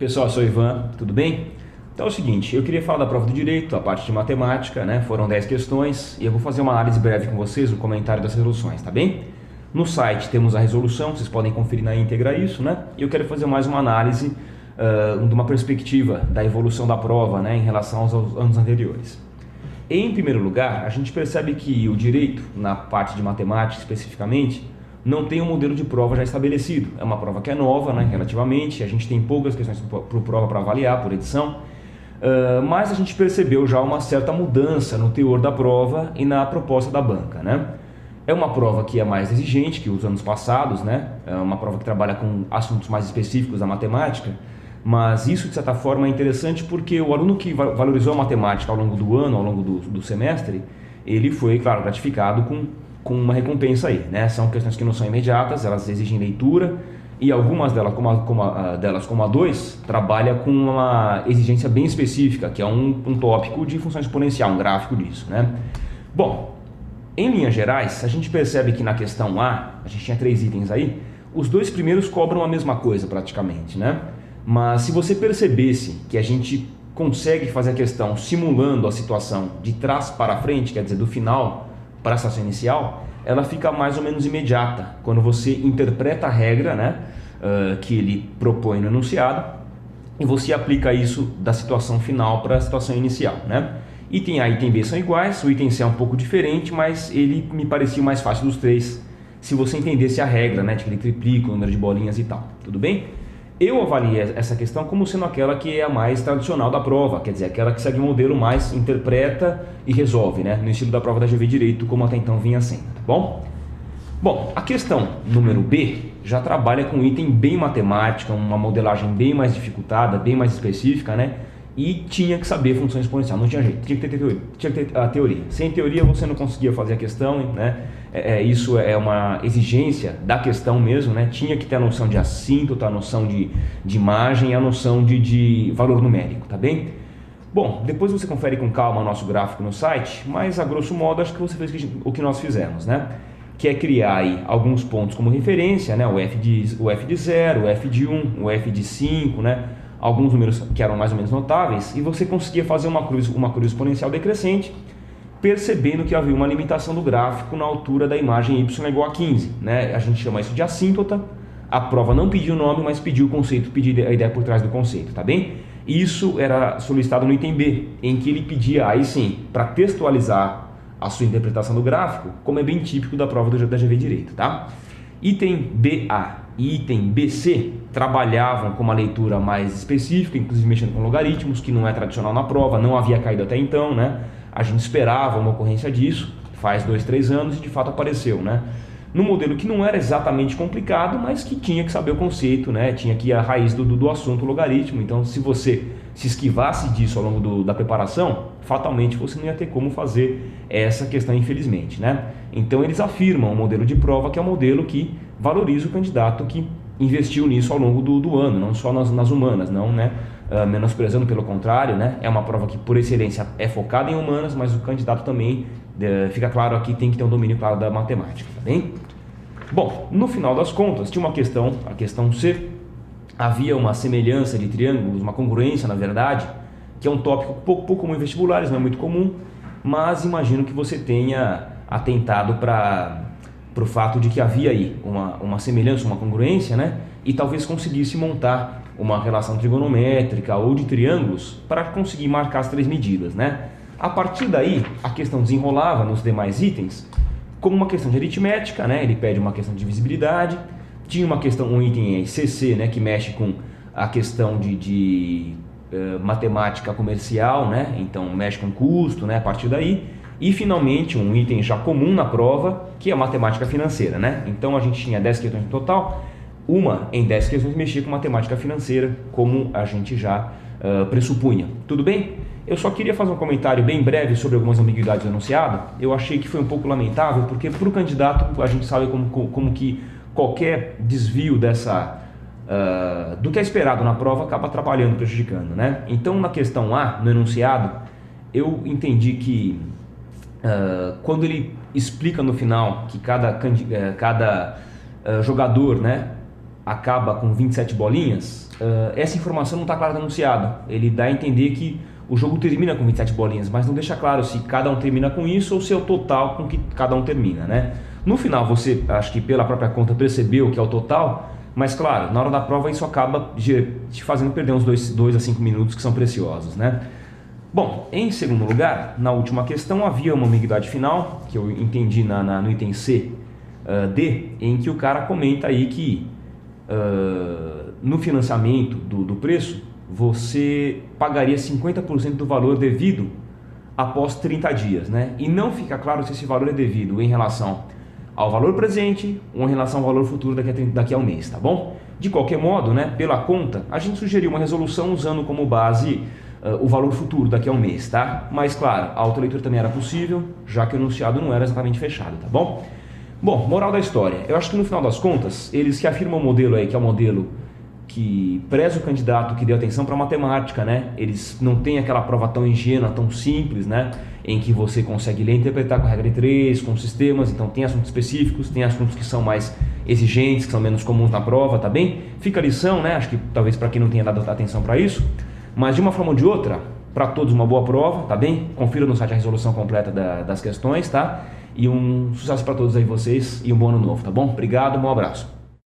Pessoal, eu sou o Ivan, tudo bem? Então é o seguinte, eu queria falar da prova do direito, a parte de matemática, né? Foram 10 questões e eu vou fazer uma análise breve com vocês, um comentário das resoluções, tá bem? No site temos a resolução, vocês podem conferir na íntegra isso, né? E eu quero fazer mais uma análise de uma perspectiva da evolução da prova, né? Em relação aos anos anteriores. Em primeiro lugar, a gente percebe que o direito, na parte de matemática especificamente, não tem um modelo de prova já estabelecido. É uma prova que é nova, né, relativamente, a gente tem poucas questões por prova para avaliar, por edição, mas a gente percebeu já uma certa mudança no teor da prova e na proposta da banca, né? É uma prova que é mais exigente que os anos passados, né? É uma prova que trabalha com assuntos mais específicos da matemática, mas isso de certa forma é interessante porque o aluno que valorizou a matemática ao longo do ano, ao longo do semestre, ele foi, claro, gratificado com uma recompensa aí, né? São questões que não são imediatas, elas exigem leitura e algumas delas, como a 2, trabalha com uma exigência bem específica, que é um tópico de função exponencial, um gráfico disso, né? Bom, em linhas gerais, a gente percebe que na questão A, a gente tinha 3 itens aí, os 2 primeiros cobram a mesma coisa praticamente, né? Mas se você percebesse que a gente consegue fazer a questão simulando a situação de trás para frente, quer dizer, do final para a situação inicial, ela fica mais ou menos imediata quando você interpreta a regra, né, que ele propõe no enunciado e você aplica isso da situação final para a situação inicial, né? Item A e item B são iguais, o item C é um pouco diferente, mas ele me parecia o mais fácil dos 3 se você entendesse a regra, né, de que ele triplica o número de bolinhas e tal, tudo bem? Eu avaliei essa questão como sendo aquela que é a mais tradicional da prova, quer dizer, aquela que segue o modelo mais interpreta e resolve, né? No estilo da prova da GV Direito, como até então vinha sendo, tá bom? Bom, a questão número B já trabalha com um item bem matemática, uma modelagem bem mais dificultada, bem mais específica, né? E tinha que saber função exponencial, não tinha jeito, tinha que ter a teoria. Sem teoria você não conseguia fazer a questão, né? Isso é uma exigência da questão mesmo, né? Tinha que ter a noção de assíntota, a noção de imagem, a noção de valor numérico, tá bem? Bom, depois você confere com calma o nosso gráfico no site, mas a grosso modo acho que você fez o que nós fizemos, né? Que é criar aí alguns pontos como referência, né? O F de 0, o F de 1, o F de 5, né? Alguns números que eram mais ou menos notáveis, e você conseguia fazer uma cruz exponencial decrescente, percebendo que havia uma limitação do gráfico na altura da imagem y igual a 15, né? A gente chama isso de assíntota. A prova não pediu o nome, mas pediu o conceito, pediu a ideia por trás do conceito, tá bem? Isso era solicitado no item B, em que ele pedia, aí sim, para textualizar a sua interpretação do gráfico, como é bem típico da prova da GV Direito, tá? Item BA e item BC trabalhavam com uma leitura mais específica, inclusive mexendo com logaritmos, que não é tradicional na prova, não havia caído até então, né? A gente esperava uma ocorrência disso, faz 2, 3 anos e de fato apareceu, né? Num modelo que não era exatamente complicado, mas que tinha que saber o conceito, né? Tinha que ir a raiz do assunto, o logaritmo. Então, se você se esquivasse disso ao longo da preparação, fatalmente você não ia ter como fazer essa questão, infelizmente, né? Então, eles afirmam um modelo de prova que é um modelo que valoriza o candidato que investiu nisso ao longo do ano, não só nas humanas, não, né? Menosprezando, pelo contrário, né? É uma prova que, por excelência, é focada em humanas, mas o candidato também, fica claro aqui, tem que ter um domínio claro da matemática, tá bem? Bom, no final das contas, tinha uma questão, a questão C, havia uma semelhança de triângulos, uma congruência, na verdade, que é um tópico pouco comum em vestibulares, não é muito comum, mas imagino que você tenha atentado para o fato de que havia aí uma semelhança, uma congruência, né? E talvez conseguisse montar uma relação trigonométrica ou de triângulos para conseguir marcar as 3 medidas, né? A partir daí, a questão desenrolava nos demais itens como uma questão de aritmética, né? Ele pede uma questão de divisibilidade, tinha uma questão, um item aí, CC, né? Que mexe com a questão de matemática comercial, né? Então mexe com custo, né? A partir daí. E finalmente um item já comum na prova, que é a matemática financeira, né? Então a gente tinha 10 questões no total, uma em 10 questões mexia com matemática financeira, como a gente já pressupunha. Tudo bem? Eu só queria fazer um comentário bem breve sobre algumas ambiguidades do enunciado. Eu achei que foi um pouco lamentável, porque para o candidato a gente sabe como que qualquer desvio do que é esperado na prova acaba atrapalhando, prejudicando, né? Então na questão A, no enunciado, eu entendi que quando ele explica no final que cada jogador, né, acaba com 27 bolinhas, essa informação não está clara no enunciado. Ele dá a entender que o jogo termina com 27 bolinhas, mas não deixa claro se cada um termina com isso ou se é o total com que cada um termina, né? No final você, acho que pela própria conta, percebeu que é o total, mas claro, na hora da prova isso acaba te fazendo perder uns 2 a 5 minutos que são preciosos, né? Bom, em segundo lugar, na última questão havia uma ambiguidade final, que eu entendi no item C, D, em que o cara comenta aí que no financiamento do preço, você pagaria 50% do valor devido após 30 dias, né? E não fica claro se esse valor é devido em relação ao valor presente ou em relação ao valor futuro daqui a um mês, tá bom? De qualquer modo, né, pela conta, a gente sugeriu uma resolução usando como base o valor futuro daqui a um mês, tá? Mas claro, a autoleitura também era possível, já que o enunciado não era exatamente fechado, tá bom? Bom, moral da história, eu acho que no final das contas, eles que afirmam o modelo aí, que é o modelo que preza o candidato que deu atenção para a matemática, né? Eles não têm aquela prova tão ingênua, tão simples, né? Em que você consegue ler e interpretar com a regra de 3, com sistemas, então tem assuntos específicos, tem assuntos que são mais exigentes, que são menos comuns na prova, tá bem? Fica a lição, né? Acho que talvez para quem não tenha dado atenção para isso, mas de uma forma ou de outra, para todos uma boa prova, tá bem? Confira no site a resolução completa das questões, tá? E um sucesso para todos aí vocês e um bom ano novo, tá bom? Obrigado, um bom abraço.